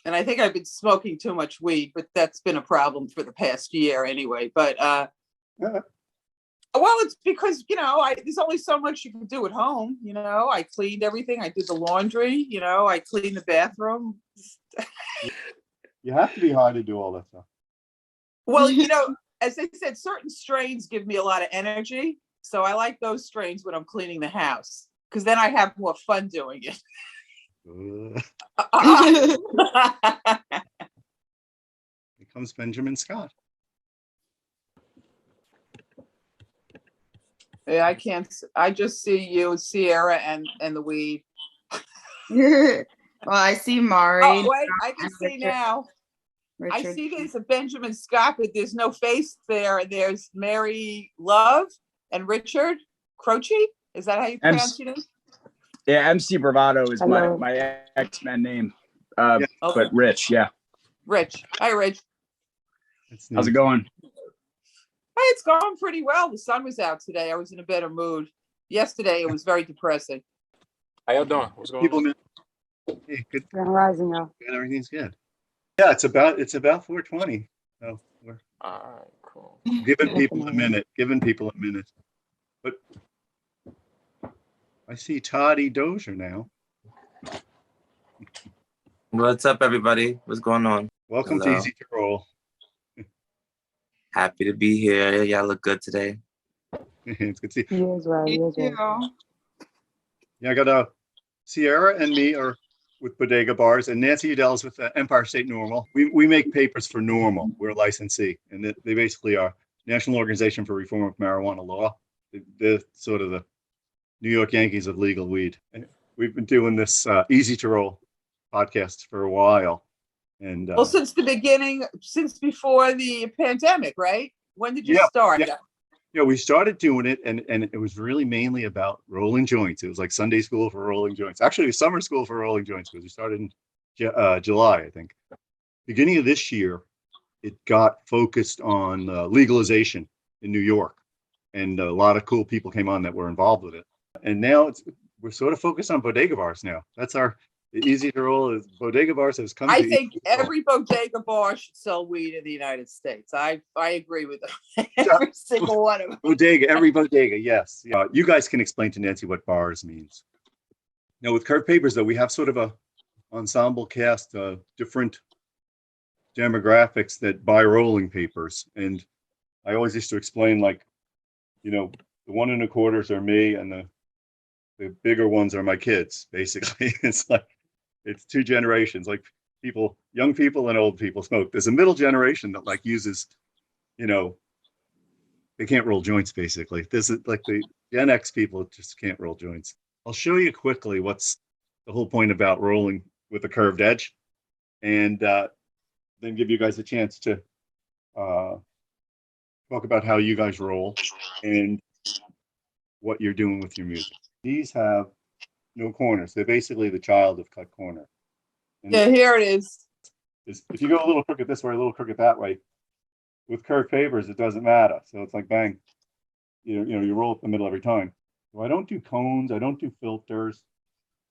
And I think I've been smoking too much weed, but that's been a problem for the past year anyway. But well, it's because, there's only so much you can do at home. I cleaned everything. I did the laundry, I cleaned the bathroom. You have to be high to do all that stuff. Well, as they said, certain strains give me a lot of energy. So I like those strains when I'm cleaning the house, because then I have more fun doing it. Here comes Benjamin Scott. Yeah, I can't. I just see you, Cierra, and the weed. Well, I see Mari. Oh, wait, I can see now. Richard. I see there's a Benjamin Scott, but there's no face there. There's Mary Love and Richard Croce. Is that how you pronounce your name? Yeah, MC Bravado is my X-Men name. Okay. But Rich, yeah. Rich. Hi, Rich. How's it going? Hey, it's going pretty well. The sun was out today. I was in a better mood. Yesterday, it was very depressing. How y'all doing? What's going on? Hey, good. Grand Rising now. Everything's good. Yeah, it's about 4:20. So we're all right, cool. Giving people a minute. But I see Toddy Dozier now. What's up, everybody? What's going on? Welcome to Easy to Roll. Happy to be here. Y'all look good today. It's good to see you as well. You as well. Yeah, I got Cierra and me are with Bodega Bars, and Nancy Udell's with Empire State Normal. We make papers for Normal. We're a licensee, and they basically are National Organization for Reform of Marijuana Law. They're sort of the New York Yankees of legal weed. And we've been doing this Easy to Roll podcast for a while. And well, since the beginning, since before the pandemic, right? When did you start? Yeah, we started doing it, and it was really mainly about rolling joints. It was like Sunday school for rolling joints. Actually, it was summer school for rolling joints, because we started in July, I think. Beginning of this year, it got focused on legalization in New York, and a lot of cool people came on that were involved with it. And now we're sort of focused on Bodega Bars now. That's our Easy to Roll. Is Bodega Bars has come. I think every bodega bar should sell weed in the United States. I agree with them. Every single one of them. Every bodega, yes. You guys can explain to Nancy what bars means. Now with Curved Papers, though, we have sort of a ensemble cast of different demographics that buy rolling papers, and I always used to explain, like, the 1 1/4s are me, and the bigger ones are my kids. Basically, it's two generations, like young people and old people smoke. There's a middle generation that uses, they can't roll joints. Basically, this is like the Gen X people just can't roll joints. I'll show you quickly what's the whole point about rolling with a curved edge, and then give you guys a chance to talk about how you guys roll and what you're doing with your music. These have no corners. They're basically the child of cut corner. And yeah, here it is. If you go a little crooked this way, a little crooked that way, with curved papers, it doesn't matter. So it's like bang, you roll up the middle every time. So I don't do cones. I don't do filters.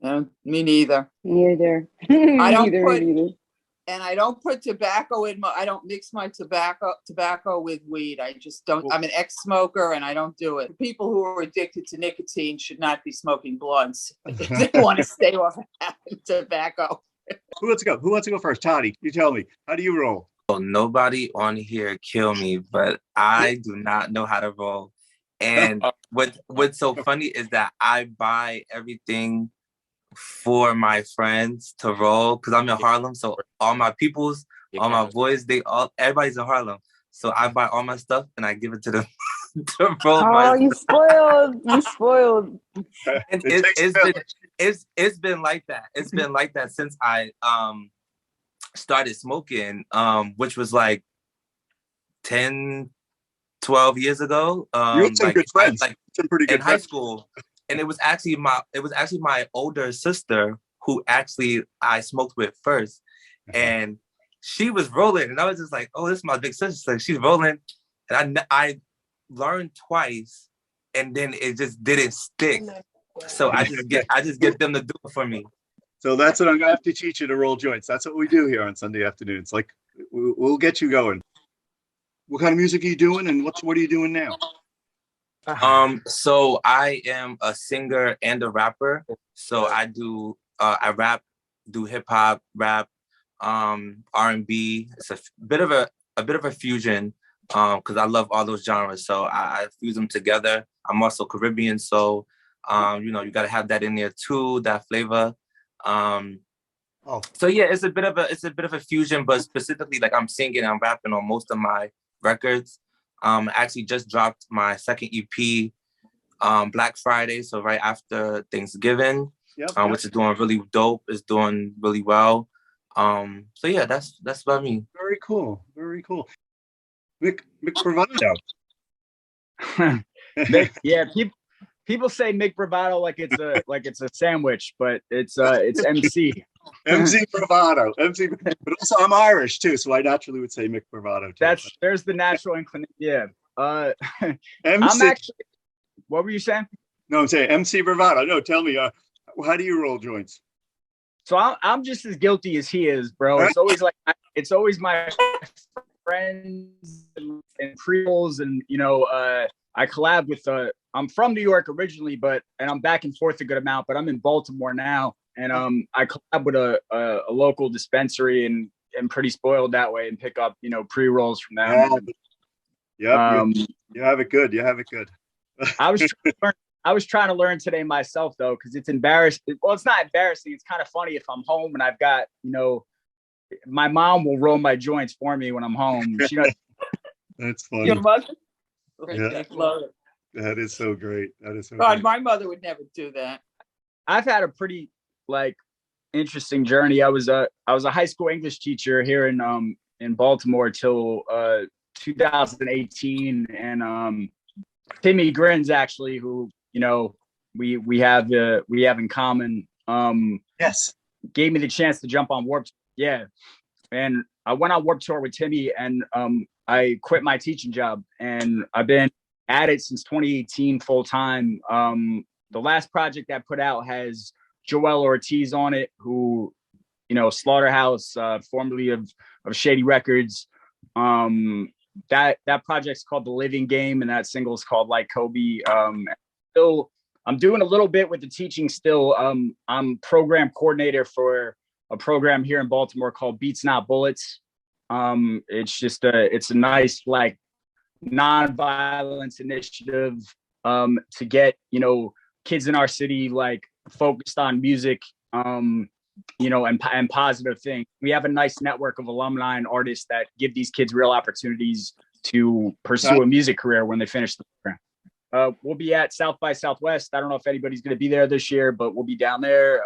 Me neither. Neither. I don't neither. And I don't put tobacco in I don't mix my tobacco with weed. I just don't. I'm an ex-smoker, and I don't do it. People who are addicted to nicotine should not be smoking blunts. They want to stay off tobacco. Who wants to go? Who wants to go first? Toddy, you tell me. How do you roll? Well, nobody on here kill me, but I do not know how to roll. And what's so funny is that I buy everything for my friends to roll, because I'm in Harlem, so all my peoples, all my boys, everybody's in Harlem, so I buy all my stuff and I give it to them to roll. Oh, you spoiled! You spoiled. And it's been like that. It's been like that since I started smoking, which was like 10, 12 years ago. You had some good friends, some pretty good in high school. And it was actually my older sister who I smoked with first. And she was rolling, and I was just like, oh, this is my big sister. So she's rolling, and I learned twice, and then it just didn't stick. So I just get them to do it for me. So that's what I'm gonna have to teach you to roll joints. That's what we do here on Sunday afternoons. Like we'll get you going. What kind of music are you doing, and what are you doing now? So I am a singer and a rapper. So I rap, do hip hop, rap, R&B. It's a bit of a fusion, because I love all those genres. So I fuse them together. I'm also Caribbean, so you gotta have that in there too, that flavor. So yeah, it's a bit of a fusion, but specifically like I'm singing, I'm rapping on most of my records. I actually just dropped my second EP Black Friday, so right after Thanksgiving, which is doing really dope. It's doing really well. So yeah, that's about me. Very cool. Very cool. Mick Bravado. Yeah, people say Mick Bravado like it's a sandwich, but it's MC. MC Bravado. But also I'm Irish too, so I naturally would say Mick Bravado too. There's the natural inclination. Yeah. MC. I'm actually. What were you saying? No, I'm saying MC Bravado. No, tell me, how do you roll joints? So I'm just as guilty as he is, bro. It's always my friends and pre-rolls, and I collab with I'm from New York originally, and I'm back and forth a good amount, but I'm in Baltimore now, and I collab with a local dispensary, and am pretty spoiled that way, and pick up pre-rolls from them. Yeah. You have it good. I was trying to learn today myself though, because it's embarrassing. Well, it's not embarrassing. It's kind of funny if I'm home and I've got, my mom will roll my joints for me when I'm home. She knows. That's funny. Your mother? Yeah. Love it. That is so great. God, my mother would never do that. I've had a pretty interesting journey. I was a high school English teacher here in Baltimore till 2018, and Timmy Grins, actually, who we have in common. Yes, gave me the chance to jump on Warped. Yeah, and I went on Warped Tour with Timmy, and I quit my teaching job, and I've been at it since 2018 full time. The last project I put out has Joel Ortiz on it, who Slaughterhouse, formerly of Shady Records. That project's called The Living Game, and that single is called Like Kobe. Still, I'm doing a little bit with the teaching still. I'm program coordinator for a program here in Baltimore called Beats Not Bullets. It's a nice non-violence initiative to get kids in our city focused on music, and positive things. We have a nice network of alumni and artists that give these kids real opportunities to pursue a music career when they finish the program. We'll be at South by Southwest. I don't know if anybody's going to be there this year, but we'll be down there,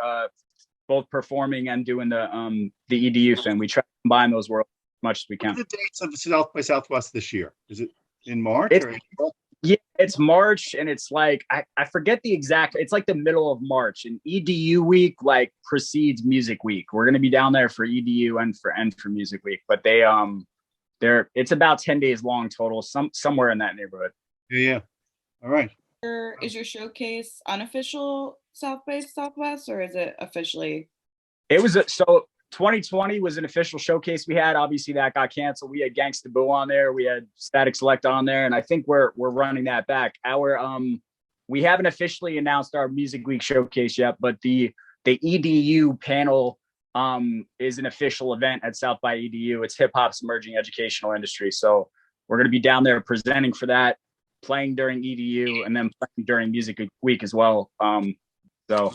both performing and doing the EDU thing. We try to combine those worlds as much as we can. What are the dates of South by Southwest this year? Is it in March or April? Yeah, it's March, and it's I forget the exact. It's the middle of March, and EDU week precedes Music Week. We're gonna be down there for EDU and for Music Week, but it's about 10 days long total, somewhere in that neighborhood. Yeah. All right. Is your showcase unofficial South by Southwest, or is it officially? It was so 2020 was an official showcase we had. Obviously that got canceled. We had Gangsta Boo on there. We had Static Select on there. And I think we're running that back. We haven't officially announced our Music Week showcase yet, but the EDU panel is an official event at South by EDU. It's hip hop's emerging educational industry. So we're going to be down there presenting for that, playing during EDU, and then playing during Music Week as well. So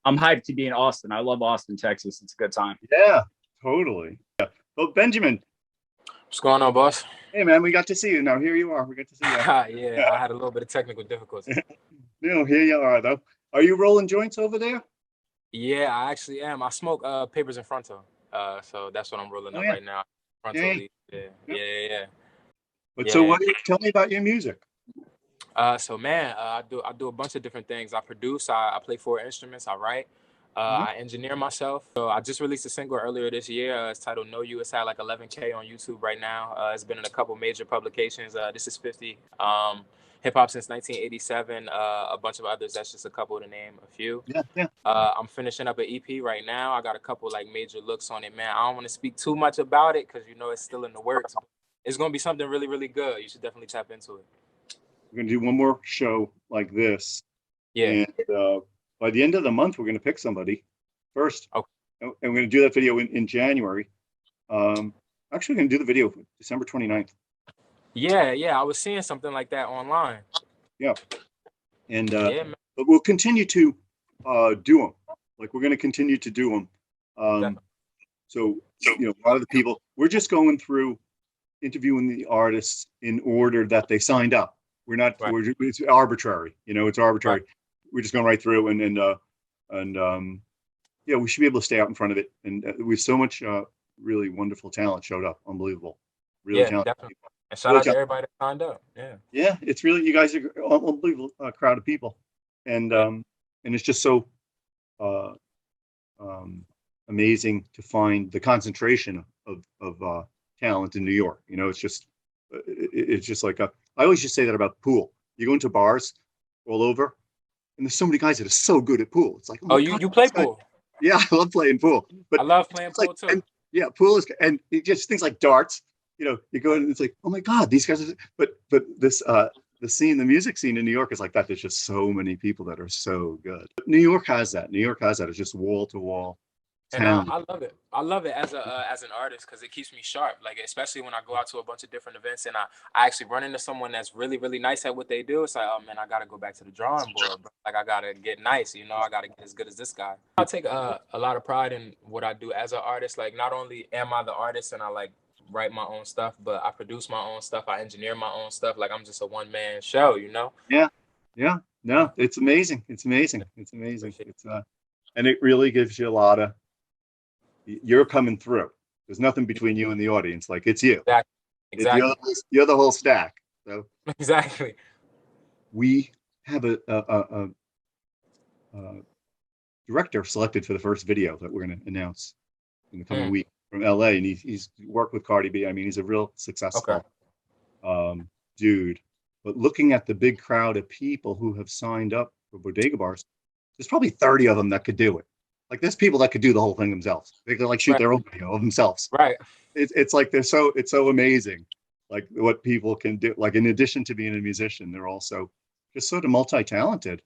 I'm hyped to be in Austin. I love Austin, Texas. It's a good time. Yeah, totally. Yeah. Well, Benjamin. What's going on, boss? Hey, man, we got to see you. Now, here you are. We got to see you. Yeah, I had a little bit of technical difficulty. No, here you are, though. Are you rolling joints over there? Yeah, I actually am. I smoke papers in Fronto. So that's what I'm rolling up right now. Fronto leaf. Yeah. But so tell me about your music. So man, I do a bunch of different things. I produce, I play 4 instruments, I write, I engineer myself. So I just released a single earlier this year. It's titled Know You. It's had 11K on YouTube right now. It's been in a couple major publications. This is 50. hip hop since 1987. A bunch of others. That's just a couple to name a few. Yeah, yeah. I'm finishing up an EP right now. I got a couple like major looks on it, man. I don't want to speak too much about it because it's still in the works. It's gonna be something really, really good. You should definitely tap into it. We're gonna do one more show like this, Yeah. and by the end of the month, we're gonna pick somebody first. Okay. And we're gonna do that video in January. Actually, we're gonna do the video December 29th. Yeah. I was seeing something like that online. Yeah. And Yeah, man. but we'll continue to do them. Like we're going to continue to do them. So a lot of the people, we're just going through interviewing the artists in order that they signed up. We're not. Right. It's arbitrary. It's arbitrary. Right. We're just going right through and yeah, we should be able to stay out in front of it. And we have so much really wonderful talent showed up. Unbelievable. Really talented definitely. people. And shout out to everybody that signed up. Yeah. Yeah, it's really, you guys are an unbelievable crowd of people, and it's just so amazing to find the concentration of talent in New York. It's just like I always just say that about pool. You go into bars all over, and there's so many guys that are so good at pool. It's like, oh you play pool? Yeah, I love playing pool. But I love playing pool too. Yeah, pool is, and it just things like darts. You go in and it's like, oh my God, these guys are, but this, the music scene in New York is like that. There's just so many people that are so good. New York has that. It's just wall to wall. And I love it. I love it as an artist because it keeps me sharp. Like, especially when I go out to a bunch of different events and I actually run into someone that's really, really nice at what they do. It's like, oh man, I got to go back to the drawing board. Bro. Like, I got to get nice. I got to get as good as this guy. I take a lot of pride in what I do as an artist. Like, not only am I the artist and I write my own stuff, but I produce my own stuff. I engineer my own stuff. Like, I'm just a one-man show, Yeah. No, it's amazing. It's amazing. It's and it really gives you a lot of, you're coming through. There's nothing between you and the audience. Like, it's you. Exactly. You're the whole stack. So exactly. We have a director selected for the first video that we're going to announce in the coming week. From LA, and he's worked with Cardi B. I mean, he's a real successful dude. But looking at the big crowd of people who have signed up for bodega bars, there's probably 30 of them that could do it. Like, there's people that could do the whole thing themselves. They could shoot their own video of themselves. Right. It's like it's so amazing, like what people can do. Like, in addition to being a musician, they're also just sort of multi-talented.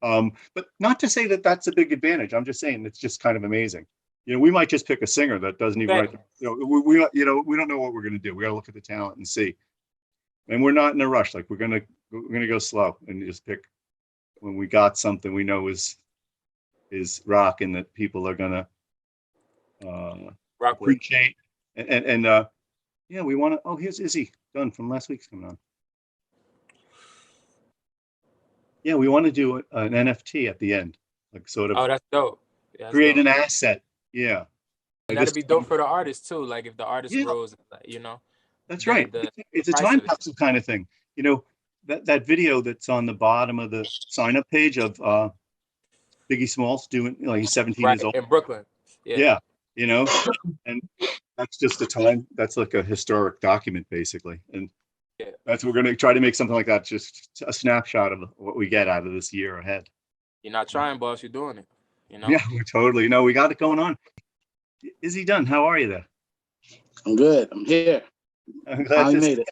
But not to say that that's a big advantage. I'm just saying it's just kind of amazing. We might just pick a singer that doesn't even write. We don't know what we're going to do. We got to look at the talent and see. And we're not in a rush. Like, we're gonna go slow and just pick when we got something we know is rocking, that people are gonna appreciate. And yeah, we want to. Oh, here's Izzy Dunn from last week's coming on. Yeah, we want to do an NFT at the end, like sort of. Oh, that's dope. Yeah, create an asset. Yeah. That'd be dope for the artist too. Like, if the artist grows, That's right. It's a time capsule kind of thing. That video that's on the bottom of the sign up page of Biggie Smalls doing, he's 17 years old. In Brooklyn. Yeah. And that's just a time, that's like a historic document basically. And that's, we're going to try to make something like that, just a snapshot of what we get out of this year ahead. You're not trying, boss, you're doing it. Yeah, we totally we got it going on. Is he done? How are you there? I'm good. I'm here. I'm glad you made it.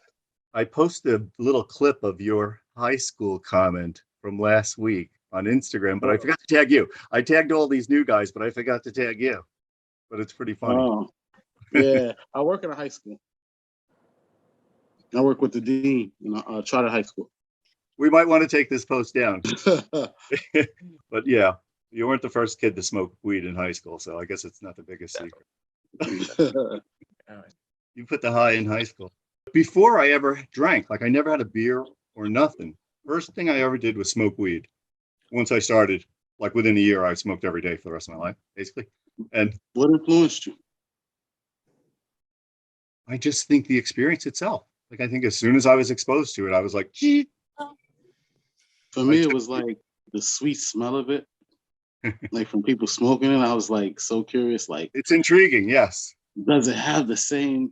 I posted a little clip of your high school comment from last week on Instagram, but I forgot to tag you. I tagged all these new guys, but I forgot to tag you. But it's pretty funny. Oh, yeah. I work in a high school. I work with the dean in a charter high school. We might want to take this post down. But yeah. You weren't the first kid to smoke weed in high school, so I guess it's not the biggest secret. You put the high in high school. Before I ever drank, I never had a beer or nothing. First thing I ever did was smoke weed. Once I started, within a year, I smoked every day for the rest of my life, basically. And what influenced you? I just think the experience itself. I think as soon as I was exposed to it, I was like, gee. For me, it was like the sweet smell of it. From people smoking it, I was so curious. It's intriguing, yes. Does it have the same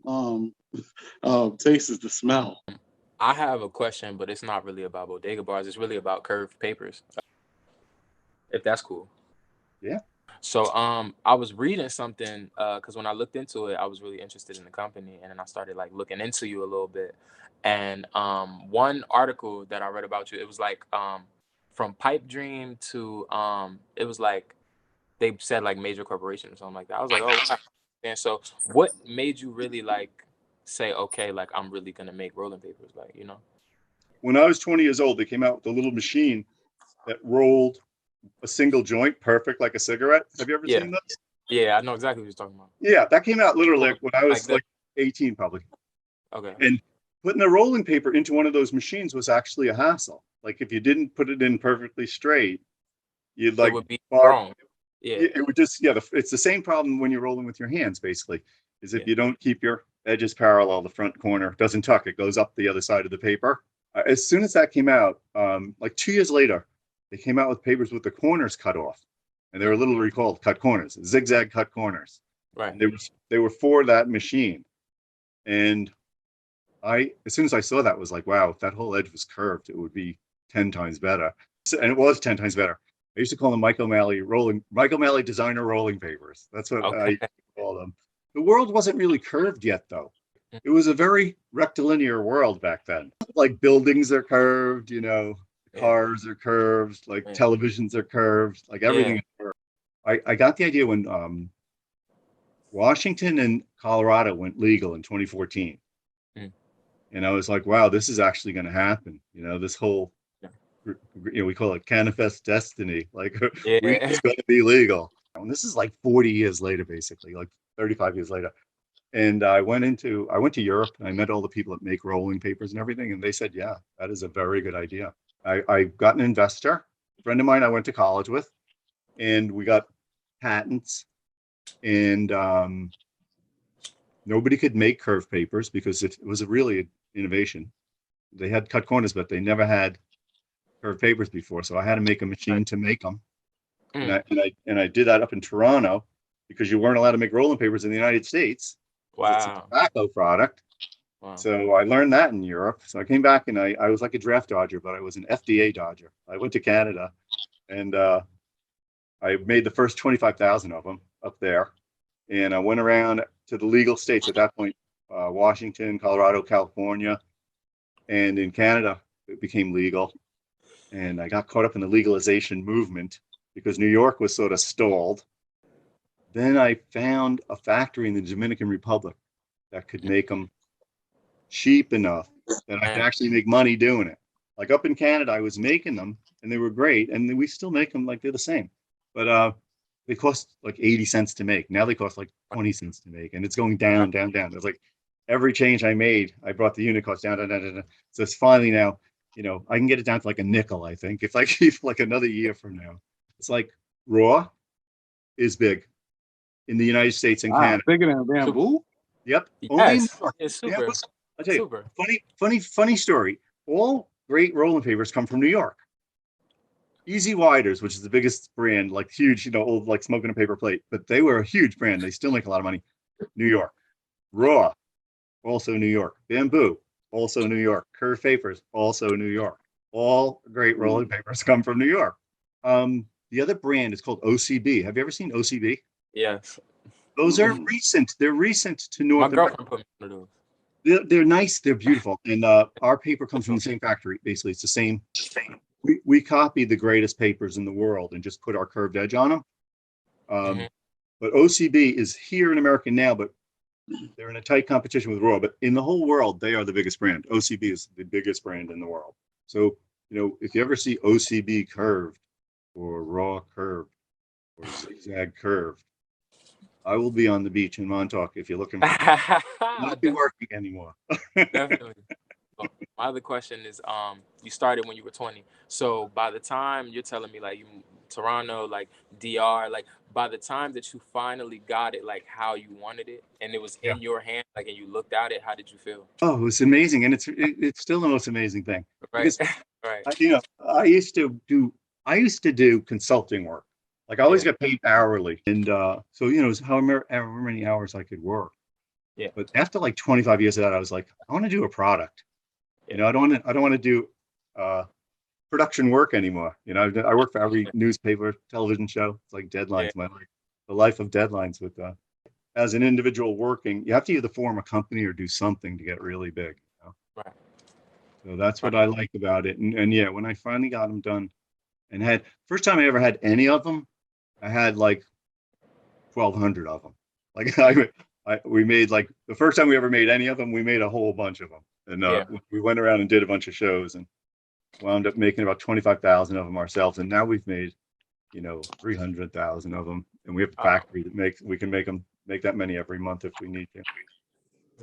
taste as the smell? I have a question, but it's not really about bodega bars. It's really about curved papers, if that's cool. Yeah. So I was reading something because when I looked into it, I was really interested in the company, and then I started like looking into you a little bit. And one article that I read about you, it was like from pipe dream to it was like they said like major corporation or something like that. I was like, oh, wow. And so what made you really like say, okay, like I'm really gonna make rolling papers, like, you know? When I was 20 years old, they came out with a little machine that rolled a single joint perfect like a cigarette. Have you ever Yeah, seen this? yeah, I know exactly what you're talking about. Yeah, that came out literally like when I Like was that. like 18 probably. Okay. And putting a rolling paper into one of those machines was actually a hassle. Like if you didn't put it in perfectly straight, you'd It like would be bar, wrong. Yeah. it would just, yeah, it's the same problem when you're rolling with your hands, basically, is if Yeah. you don't keep your edges parallel, the front corner doesn't tuck, it goes up the other side of the paper. As soon as that came out, like 2 years later, they came out with papers with the corners cut off. And they were literally called cut corners, zigzag cut corners. Right. And they were for that machine. And as soon as I saw that, was like, wow, if that whole edge was curved, it would be 10 times better. And it was 10 times better. I used to call them Mike O'Malley designer rolling papers. That's what I Okay. used to call them. The world wasn't really curved yet, though. It was a very rectilinear world back then. Like buildings are curved, Yeah. cars are curved, like Yeah. televisions are curved, like everything Yeah. is curved. I got the idea when Washington and Colorado went legal in 2014. Mm. And I was like, wow, this is actually going to happen. This whole, Yeah. we call it Canifest Destiny. Like, Yeah. it's going to be legal. And this is like 40 years later, basically, like 35 years later. And I went to Europe and I met all the people that make rolling papers and everything. And they said, yeah, that is a very good idea. I got an investor, a friend of mine I went to college with, and we got patents. And nobody could make curved papers because it was a really innovation. They had cut corners, but they never had curved papers before. So I had to make a machine to make them. Mm. And I did that up in Toronto because you weren't allowed to make rolling papers in the United States. It's a Wow. tobacco product. Wow. So I learned that in Europe. So I came back and I was like a draft dodger, but I was an FDA dodger. I went to Canada and I made the first 25,000 of them up there. And I went around to the legal states at that point, Washington, Colorado, California. And in Canada, it became legal. And I got caught up in the legalization movement because New York was sort of stalled. Then I found a factory in the Dominican Republic that could make them cheap enough that I could actually make money doing it. Like up in Canada, I was making them and they were great. And we still make them like they're the same. But they cost like 80 cents to make. Now they cost like 20 cents to make. And it's going down, down, down. It's like every change I made, I brought the unit cost down, down, down, down, down. So it's finally now, I can get it down to like a nickel, I think, if I keep like another year from now. It's like raw is big in the United States and Canada. Bigger than bamboo? Yep. Only Yes. It's super. I'll tell you, Super. funny story. All great rolling papers come from New York. Easy Widers, which is the biggest brand, like huge, old, like smoking a paper plate, but they were a huge brand. They still make a lot of money. New York. Raw, also New York. Bamboo, also New York. Curved papers, also New York. All great rolling papers come from New York. The other brand is called OCB. Have you ever seen OCB? Yes. Those are recent. They're recent to North My America. girlfriend put me on those. They're nice. They're beautiful. And our paper comes from the same factory. Basically, it's the same. We copied the greatest papers in the world and just put our curved edge on them. But OCB is here in America now, but they're in a tight competition with Raw. But in the whole world, they are the biggest brand. OCB is the biggest brand in the world. So, if you ever see OCB curved or Raw curved or zigzag curved, I will be on the beach in Montauk if you're looking for me. I'll not be working anymore. Definitely. My other question is, you started when you were 20. So by the time you're telling me like you Toronto, like DR, like by the time that you finally got it, like how you wanted it, and it was in your hand, like and you looked at it, how did you feel? Oh, it was amazing, and it's still the most amazing thing. Right, Because right. I used to do consulting work. Like I always got paid hourly, and so it was however many hours I could work. Yeah. But after like 25 years of that, I was like, I want to do a product. You know, I don't want to do production work anymore. You know, I work for every newspaper, television show. It's like deadlines. Yeah. The life of deadlines with as an individual working, you have to either form a company or do something to get really big. You know? Right. So that's what I like about it. And yeah, when I finally got them done and had first time I ever had any of them, I had like 1,200 of them. Like we made like the first time we ever made any of them, we made a whole bunch of them. And we went around and did a bunch of shows and wound up making about 25,000 of them ourselves. And now we've made, 300,000 of them. And we have a factory that we can make that many every month if we need to.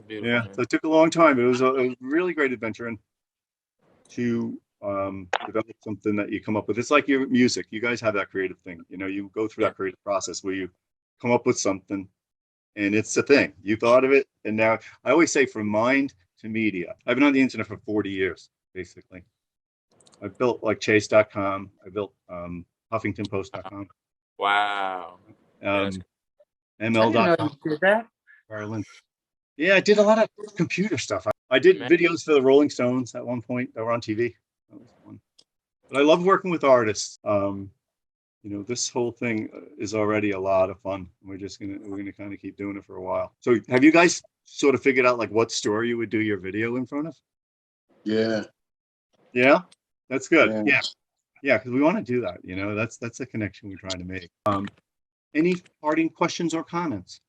Yeah, so it took a long time. It was a really great adventure and to develop something that you come up with. It's like your music. You guys have that creative thing. You go through that creative process where you come up with something and it's a thing. You thought of it. And now I always say from mind to media. I've been on the internet for 40 years, basically. I've built like chase.com. I built HuffingtonPost.com. Wow. ML.com. You did that? Ireland. Yeah, I did a lot of computer stuff. I did videos for the Rolling Stones at one point that were on TV. That was fun. But I love working with artists. This whole thing is already a lot of fun. We're gonna kind of keep doing it for a while. So have you guys sort of figured out like what store you would do your video in front of? Yeah. Yeah, that's good. Yeah, because we want to do that. That's the connection we're trying to make. Any parting questions or comments?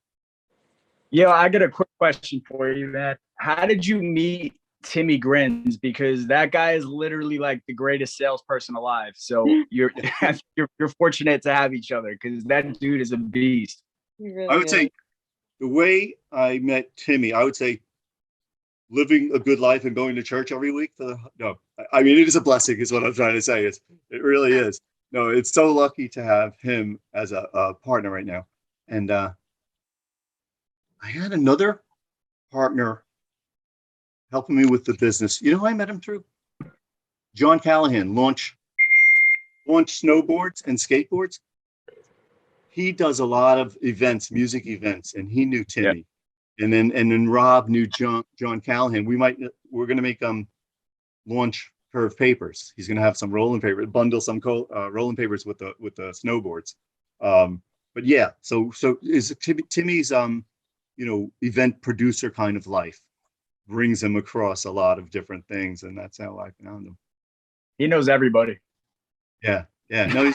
Yeah, I got a quick question for you, man. How did you meet Timmy Grins? Because that guy is literally like the greatest salesperson alive. So you're fortunate to have each other because that dude is a beast. I would say the way I met Timmy, I would say living a good life and going to church every week. I mean, it is a blessing is what I'm trying to say. It really is. No, it's so lucky to have him as a partner right now. And I had another partner helping me with the business. You know who I met him through? John Callahan, launch snowboards and skateboards. He does a lot of events, music events, and he knew Timmy. Yeah. And then Rob knew John Callahan. We're gonna make launch curved papers. He's gonna have some rolling paper, bundle some rolling papers with the snowboards. But yeah, so is Timmy's event producer kind of life brings him across a lot of different things, and that's how I found him. He knows everybody. Yeah. No,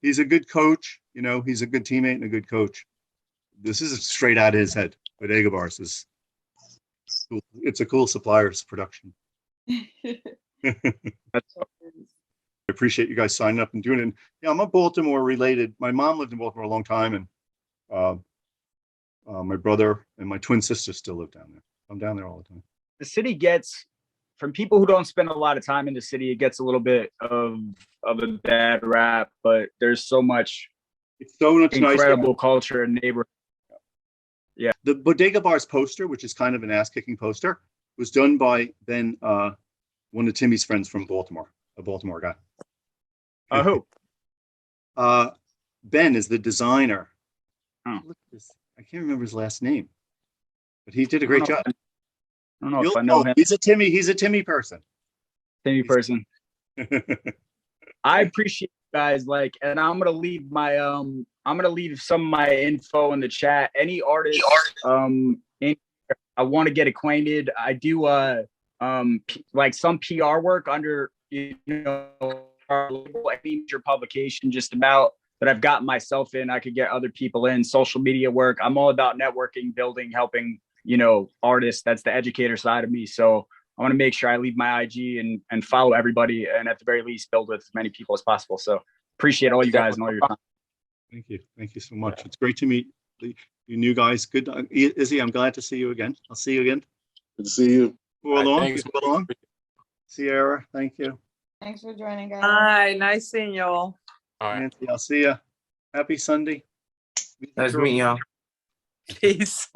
he's a good coach. He's a good teammate and a good coach. This is straight out of his head. Bodega Bars is cool. It's a cool supplier's production. I appreciate you guys signing up and doing it. And, I'm a Baltimore related. My mom lived in Baltimore a long time, and my brother and my twin sister still live down there. I'm down there all the time. The city gets, from people who don't spend a lot of time in the city, it gets a little bit of a bad rap, but there's so much incredible culture and neighborhood. Yeah. The Bodega Bars poster, which is kind of an ass-kicking poster, was done by Ben, one of Timmy's friends from Baltimore, a Baltimore guy. Who? Ben is the designer. Oh. Look at this. I can't remember his last name, but he did a great job. I don't know if I know him. He's a Timmy person. Timmy person. I appreciate you guys. And I'm gonna leave some of my info in the chat. Any artists, I want to get acquainted. I do some PR work under our label, any major publication, just about that I've gotten myself in. I could get other people in. Social media work. I'm all about networking, building, helping. Artists. That's the educator side of me. So I want to make sure I leave my IG and follow everybody, and at the very least build with as many people as possible. So appreciate all you guys and all your time. Thank you so much. It's great to meet you new guys. Good, Izzy. I'm glad to see you again. I'll see you again. Good to see you. Along. Cierra, thank you. Thanks for joining, guys. Hi, nice seeing y'all. All right. Nancy, I'll see you. Happy Sunday. Nice meeting y'all. Peace.